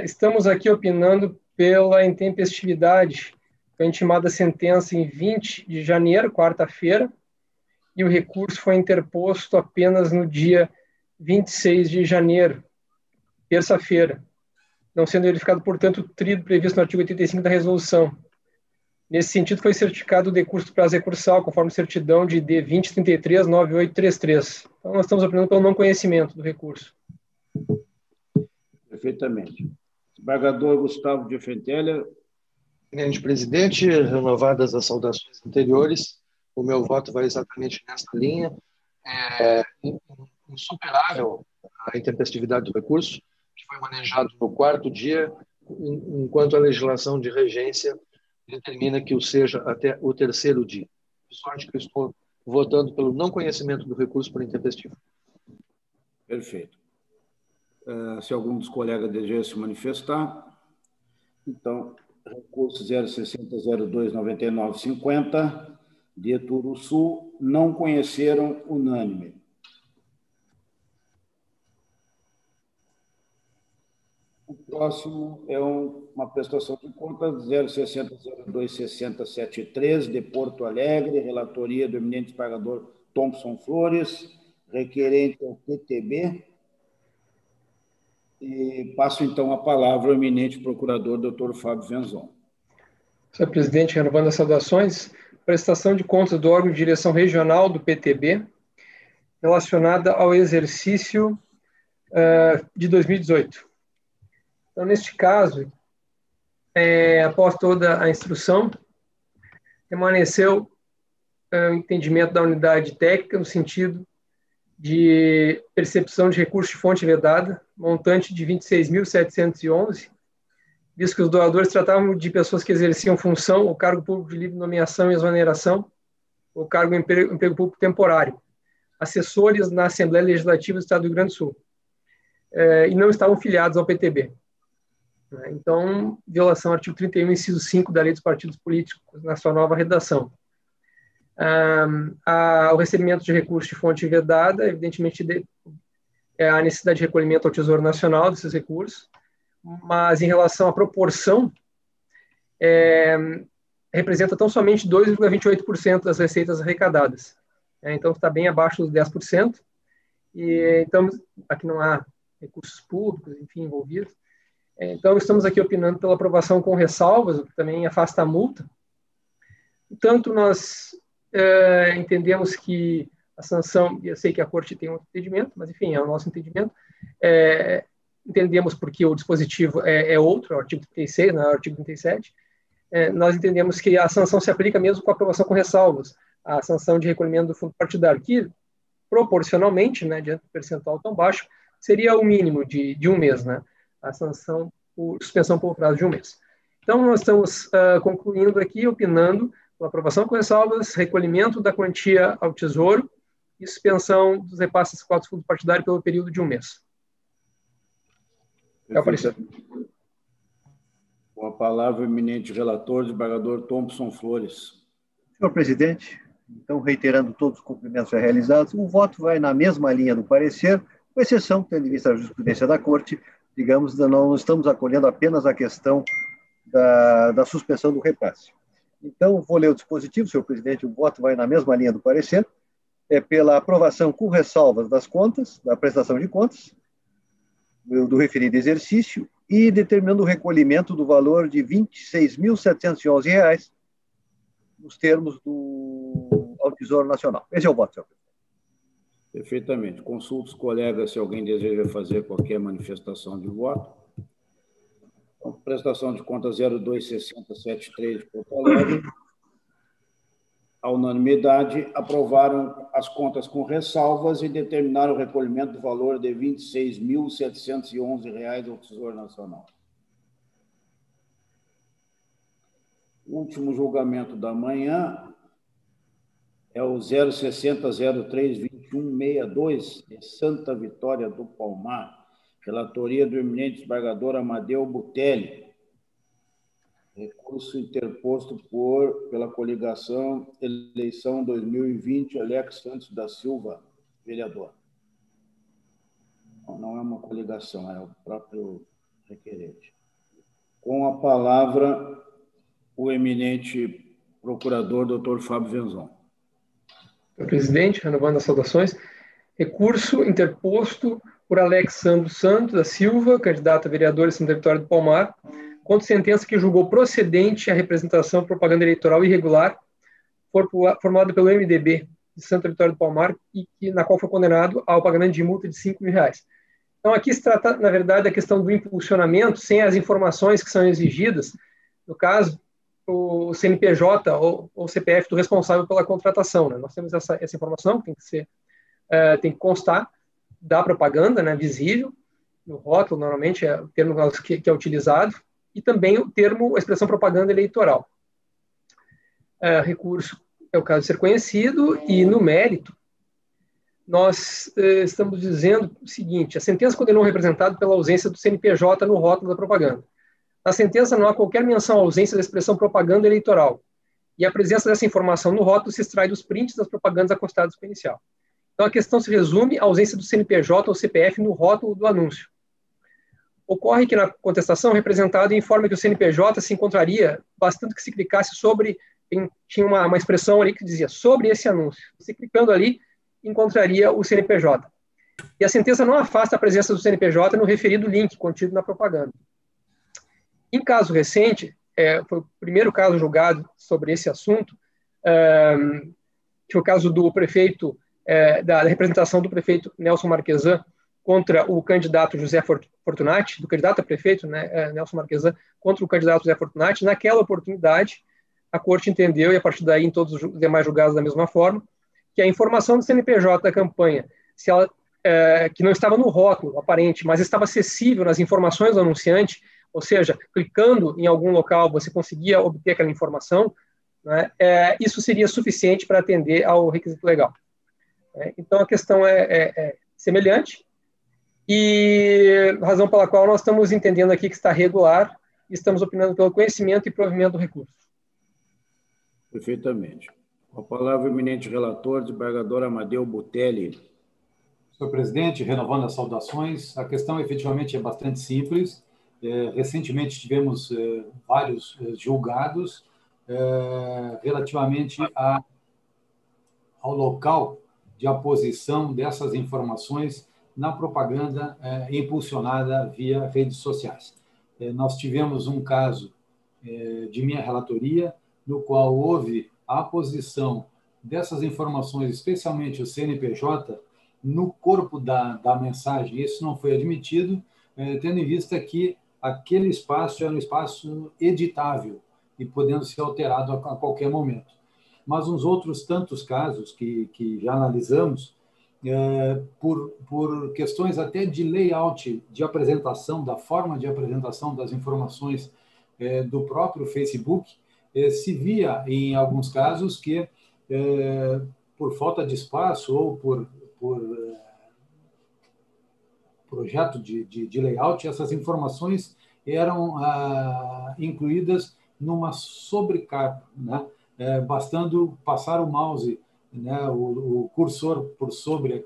estamos aqui opinando pela intempestividade, foi intimada a sentença em 20 de janeiro, quarta-feira, e o recurso foi interposto apenas no dia 26 de janeiro, terça-feira, não sendo verificado, portanto, o trido previsto no artigo 85 da resolução. Nesse sentido, foi certificado o decurso do prazo recursal, conforme certidão de D 2033-9833. Então, nós estamos opinando pelo não conhecimento do recurso. Perfeitamente. Desembargador Gustavo de Effenteler. Senhor presidente, renovadas as saudações anteriores, o meu voto vai exatamente nessa linha. É insuperável a intempestividade do recurso, que foi manejado no quarto dia, enquanto a legislação de regência determina que o seja até o terceiro dia. De sorte que eu estou votando pelo não conhecimento do recurso por intempestivo. Perfeito. Se algum dos colegas deseja se manifestar, então, recurso 060029950 de Turuçu, não conheceram unânime. O próximo é uma prestação de contas 060026073 de Porto Alegre, relatoria do eminente desembargador Thompson Flores, requerente ao PTB. E passo, então, a palavra ao eminente procurador, doutor Fábio Venzon. Senhor presidente, renovando as saudações, prestação de contas do órgão de direção regional do PTB, relacionada ao exercício de 2018. Então, neste caso, após toda a instrução, permaneceu o entendimento da unidade técnica no sentido de percepção de recurso de fonte vedada, montante de 26.711, visto que os doadores tratavam de pessoas que exerciam função ou cargo público de livre nomeação e exoneração, ou cargo em emprego público temporário, assessores na Assembleia Legislativa do Estado do Rio Grande do Sul, e não estavam filiados ao PTB. Então, violação ao artigo 31, inciso 5 da Lei dos Partidos Políticos, na sua nova redação. O recebimento de recursos de fonte vedada, evidentemente, a necessidade de recolhimento ao Tesouro Nacional desses recursos, mas em relação à proporção, representa tão somente 2,28% das receitas arrecadadas. Então, está bem abaixo dos 10%, e então, aqui não há recursos públicos, enfim, envolvidos. Então, estamos aqui opinando pela aprovação com ressalvas, o que também afasta a multa. Tanto nós entendemos que a sanção, eu sei que a Corte tem um entendimento, mas, enfim, é o nosso entendimento, entendemos porque o dispositivo é outro, é o artigo 36, não é o artigo 37, nós entendemos que a sanção se aplica mesmo com a aprovação com ressalvas, a sanção de recolhimento do fundo partidário, que, proporcionalmente, né, diante do percentual tão baixo, seria o mínimo de um mês, né, a sanção por suspensão por prazo de um mês. Então, nós estamos concluindo aqui, opinando pela aprovação com ressalvas, recolhimento da quantia ao Tesouro e suspensão dos repasses cotados do fundo partidário pelo período de um mês. Com a palavra, o eminente relator, desembargador Thompson Flores. Senhor presidente, então, reiterando todos os cumprimentos já realizados, o voto vai na mesma linha do parecer, com exceção, tendo em vista a jurisprudência da Corte, digamos, não estamos acolhendo apenas a questão da suspensão do repasse. Então, vou ler o dispositivo, senhor presidente, o voto vai na mesma linha do parecer, pela aprovação com ressalvas das contas, da prestação de contas, do referido exercício, e determinando o recolhimento do valor de R$ 26.711, nos termos ao Tesouro Nacional. Esse é o voto, senhor presidente. Perfeitamente. Consulto os colegas se alguém deseja fazer qualquer manifestação de voto. Então, prestação de contas 026073 de Porto Alegre. A unanimidade, aprovaram as contas com ressalvas e determinaram o recolhimento do valor de R$ 26.711 ao Tesouro Nacional. O último julgamento da manhã é o 060032162 de Santa Vitória do Palmar, relatoria do eminente desembargador Amadeu Butelli. Recurso interposto pela coligação Eleição 2020, Alex Santos da Silva, vereador. Não é uma coligação, é o próprio requerente. Com a palavra, o eminente procurador, doutor Fábio Venzon. Senhor presidente, renovando as saudações, recurso interposto por Alex Santos da Silva, candidato a vereador em Santa Vitória do Palmar, contra sentença que julgou procedente a representação propaganda eleitoral irregular formada pelo MDB de Santa Vitória do Palmar e na qual foi condenado ao pagamento de multa de R$ 5.000. Então, aqui se trata, na verdade, da questão do impulsionamento sem as informações que são exigidas, no caso, o CNPJ ou CPF do responsável pela contratação. Né? Nós temos essa informação que tem que constar da propaganda, né, visível, no rótulo, normalmente é o termo que é utilizado, e também o termo, a expressão propaganda eleitoral. Recurso é o caso de ser conhecido, e no mérito, nós estamos dizendo o seguinte: a sentença condenou o representado pela ausência do CNPJ no rótulo da propaganda. Na sentença não há qualquer menção à ausência da expressão propaganda eleitoral, e a presença dessa informação no rótulo se extrai dos prints das propagandas acostadas com o inicial. Então, a questão se resume à ausência do CNPJ ou CPF no rótulo do anúncio. Ocorre que na contestação o representado informa que o CNPJ se encontraria, bastando que se clicasse sobre, tinha uma expressão ali que dizia sobre esse anúncio. Você clicando ali, encontraria o CNPJ. E a sentença não afasta a presença do CNPJ no referido link contido na propaganda. Em caso recente, foi o primeiro caso julgado sobre esse assunto, que foi o caso do prefeito, da representação do prefeito Nelson Marquesan contra o candidato José Fortunati, do candidato a prefeito, né, Nelson Marquesan, contra o candidato José Fortunati. Naquela oportunidade, a Corte entendeu, e a partir daí em todos os demais julgados da mesma forma, que a informação do CNPJ da campanha, se ela, que não estava no rótulo aparente, mas estava acessível nas informações do anunciante, ou seja, clicando em algum local você conseguia obter aquela informação, né, isso seria suficiente para atender ao requisito legal. Então, a questão é semelhante, e a razão pela qual nós estamos entendendo aqui que está regular e estamos opinando pelo conhecimento e provimento do recurso. Perfeitamente. Com a palavra, o eminente relator, desembargador Amadeu Butelli. Senhor presidente, renovando as saudações, a questão efetivamente é bastante simples. Recentemente tivemos vários julgados relativamente ao local de aposição dessas informações na propaganda impulsionada via redes sociais. Nós tivemos um caso de minha relatoria, no qual houve a aposição dessas informações, especialmente o CNPJ, no corpo da mensagem. Isso não foi admitido, tendo em vista que aquele espaço era um espaço editável e podendo ser alterado a qualquer momento. Mas uns outros tantos casos que já analisamos, por questões até de layout de apresentação, da forma de apresentação das informações do próprio Facebook, se via, em alguns casos, que, por falta de espaço ou por projeto de layout, essas informações eram incluídas numa sobrecapa, né? Bastando passar o mouse, né, o cursor por sobre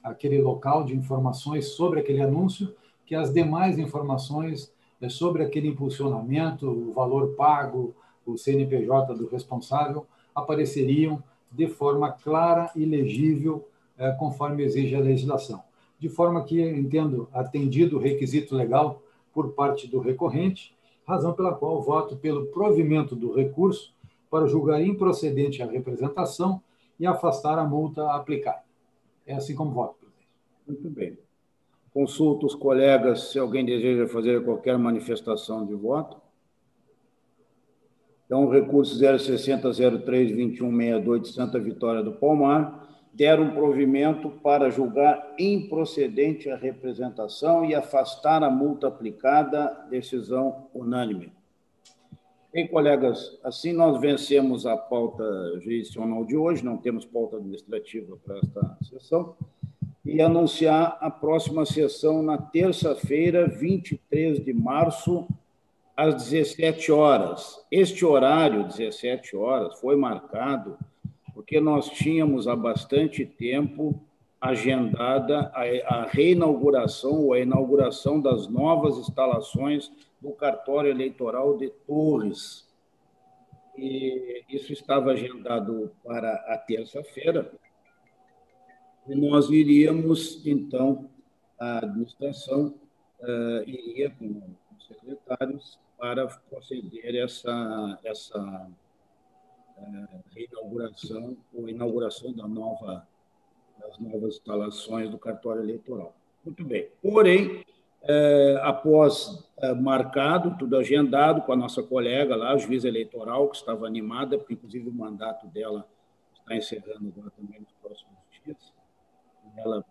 aquele local de informações sobre aquele anúncio, que as demais informações sobre aquele impulsionamento, o valor pago, o CNPJ do responsável, apareceriam de forma clara e legível, conforme exige a legislação. De forma que, entendo, atendido o requisito legal por parte do recorrente, razão pela qual voto pelo provimento do recurso para julgar improcedente a representação e afastar a multa aplicada. É assim como voto, presidente. Muito bem. Consulto os colegas se alguém deseja fazer qualquer manifestação de voto. Então, o recurso 06003-2162 de Santa Vitória do Palmar deram provimento para julgar improcedente a representação e afastar a multa aplicada, decisão unânime. Bem, colegas, assim nós vencemos a pauta jurisdicional de hoje, não temos pauta administrativa para esta sessão, e anunciar a próxima sessão na terça-feira, 23 de março, às 17 horas. Este horário, 17 horas, foi marcado porque nós tínhamos há bastante tempo agendada a reinauguração ou a inauguração das novas instalações do cartório eleitoral de Torres. E isso estava agendado para a terça-feira. E nós iríamos, então, a administração iria com os secretários para proceder essa reinauguração ou inauguração das novas instalações do cartório eleitoral. Muito bem. Porém, após marcado, tudo agendado com a nossa colega lá, a juíza eleitoral, que estava animada, porque inclusive o mandato dela está encerrando agora também nos próximos dias. Ela,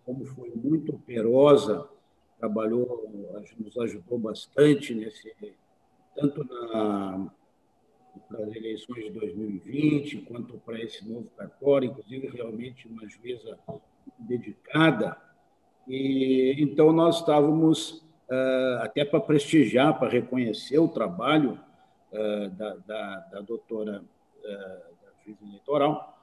como foi muito operosa, trabalhou, nos ajudou bastante tanto nas eleições de 2020, quanto para esse novo cartório, inclusive realmente uma juíza dedicada. E então nós estávamos, até para prestigiar, para reconhecer o trabalho da doutora da juíza eleitoral,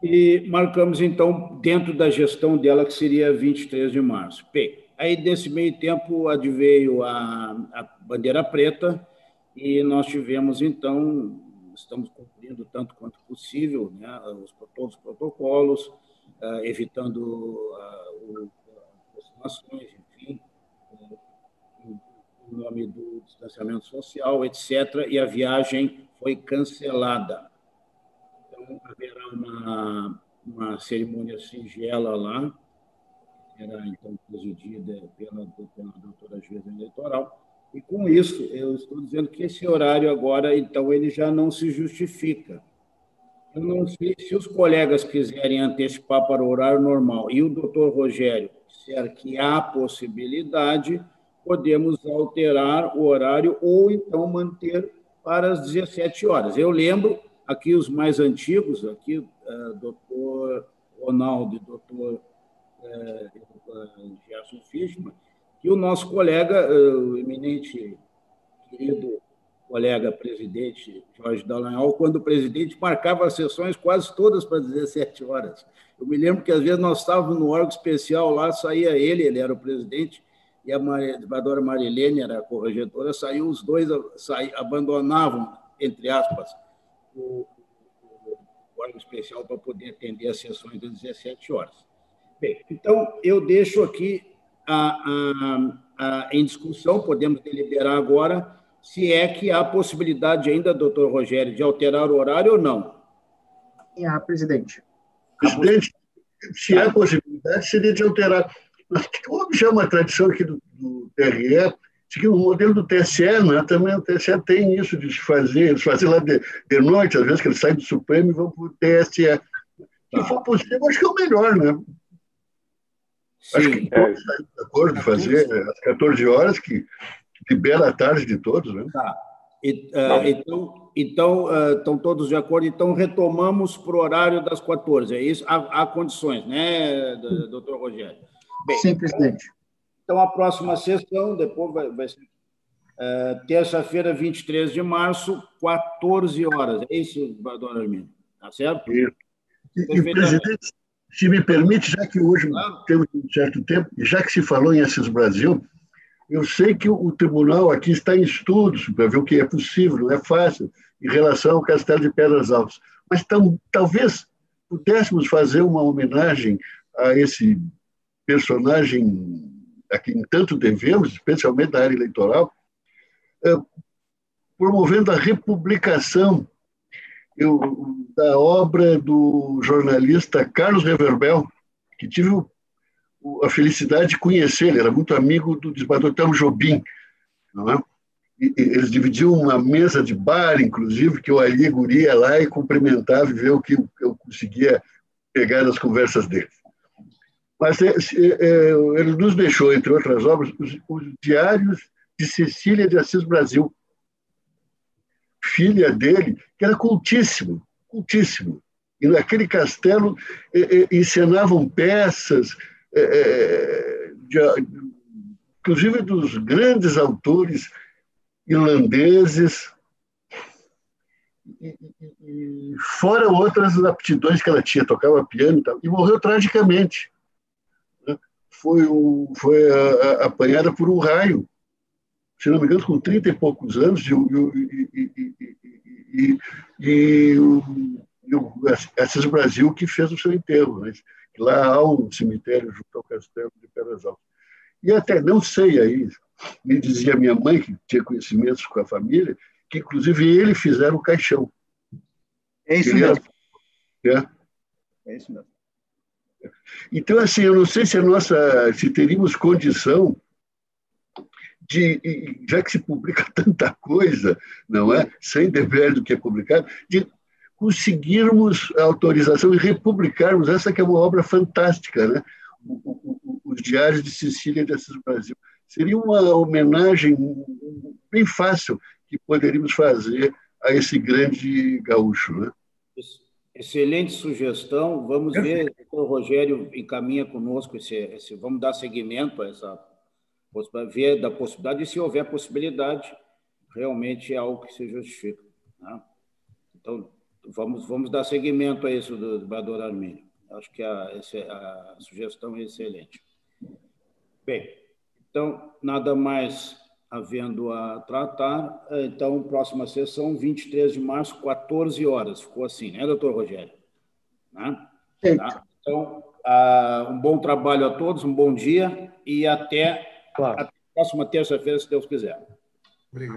e marcamos, então, dentro da gestão dela, que seria 23 de março. Bem, aí, nesse meio tempo, adveio a bandeira preta, e nós tivemos, então, estamos cumprindo tanto quanto possível, né, todos os protocolos, evitando aproximações, enfim, em nome do distanciamento social, etc., e a viagem foi cancelada. Então, haverá uma cerimônia singela lá, que será, então, presidida pela doutora juíza eleitoral. E, com isso, eu estou dizendo que esse horário agora, então, ele já não se justifica. Eu não sei se os colegas quiserem antecipar para o horário normal e o doutor Rogério disser que há possibilidade, podemos alterar o horário ou, então, manter para as 17 horas. Eu lembro, aqui os mais antigos, aqui, doutor Ronaldo e doutor Gerson Fischmann, que o nosso colega, o eminente, querido colega presidente Jorge Dallagnol, quando o presidente marcava as sessões quase todas para 17 horas. Eu me lembro que, às vezes, nós estávamos no órgão especial lá, saía ele era o presidente, e a advogada Marilene era a corregedora, saíam os dois, abandonavam, entre aspas, o órgão especial para poder atender as sessões das 17 horas. Bem, então, eu deixo aqui em discussão, podemos deliberar agora, se é que há possibilidade ainda, doutor Rogério, de alterar o horário ou não. Presidente. Presidente, se há possibilidade, seria de alterar. Como já é uma tradição aqui do TRE, que o modelo do TSE, né, também o TSE tem isso de se fazer, eles fazem lá de noite, às vezes que eles saem do Supremo e vão para o TSE. Se for possível, acho que é o melhor, né? Sim. Acho que todos estão de acordo de fazer às 14 horas, que libera a tarde de todos, né? Tá. Então, estão todos de acordo, então retomamos para o horário das 14, é isso? Há condições, né, doutor Rogério? Bem, sim, presidente. Então, a próxima sessão, depois vai ser terça-feira, 23 de março, 14 horas. É isso, dona Arminda? Tá certo? Isso. E, presidente, se me permite, já que hoje temos um certo tempo, e já que se falou em Assis Brasil, eu sei que o tribunal aqui está em estudos para ver o que é possível, não é fácil, em relação ao Castelo de Pedras Altas. Mas talvez pudéssemos fazer uma homenagem a esse personagem a quem tanto devemos, especialmente na área eleitoral, promovendo a republicação da obra do jornalista Carlos Reverbel, que tive a felicidade de conhecer. Ele era muito amigo do desembargador Tom Jobim, não é? Eles dividiam uma mesa de bar, inclusive, que eu ali ia lá e cumprimentava e ver o que eu conseguia pegar nas conversas deles. Mas ele nos deixou, entre outras obras, os diários de Cecília de Assis Brasil, filha dele, que era cultíssimo. E naquele castelo encenavam peças, inclusive dos grandes autores irlandeses, e fora outras aptidões que ela tinha, tocava piano e tal, e morreu tragicamente. Foi apanhada por um raio, se não me engano, com 30 e poucos anos, e o Assis Brasil que fez o seu enterro, né? Lá há um cemitério junto ao castelo de Pedras Altas. E até não sei aí, me dizia minha mãe, que tinha conhecimentos com a família, que inclusive ele fizeram o caixão. É isso mesmo. É isso mesmo. Então, assim, eu não sei se teríamos condição de, já que se publica tanta coisa, não é? Sem dever do que é publicado, de conseguirmos a autorização e republicarmos essa que é uma obra fantástica, né? Os Diários de Cecília de Assis Brasil. Seria uma homenagem bem fácil que poderíamos fazer a esse grande gaúcho, né? Excelente sugestão. Vamos ver, o Rogério encaminha conosco vamos dar seguimento a essa, ver da possibilidade, e se houver possibilidade, realmente é algo que se justifica, né? Então, vamos dar seguimento a isso do desembargador Armínio. Acho que a sugestão é excelente. Bem, então, nada mais havendo a tratar, então, próxima sessão, 23 de março, 14 horas. Ficou assim, né, doutor Rogério? Né? Tá? Então, um bom trabalho a todos, um bom dia e até a próxima terça-feira, se Deus quiser. Obrigado.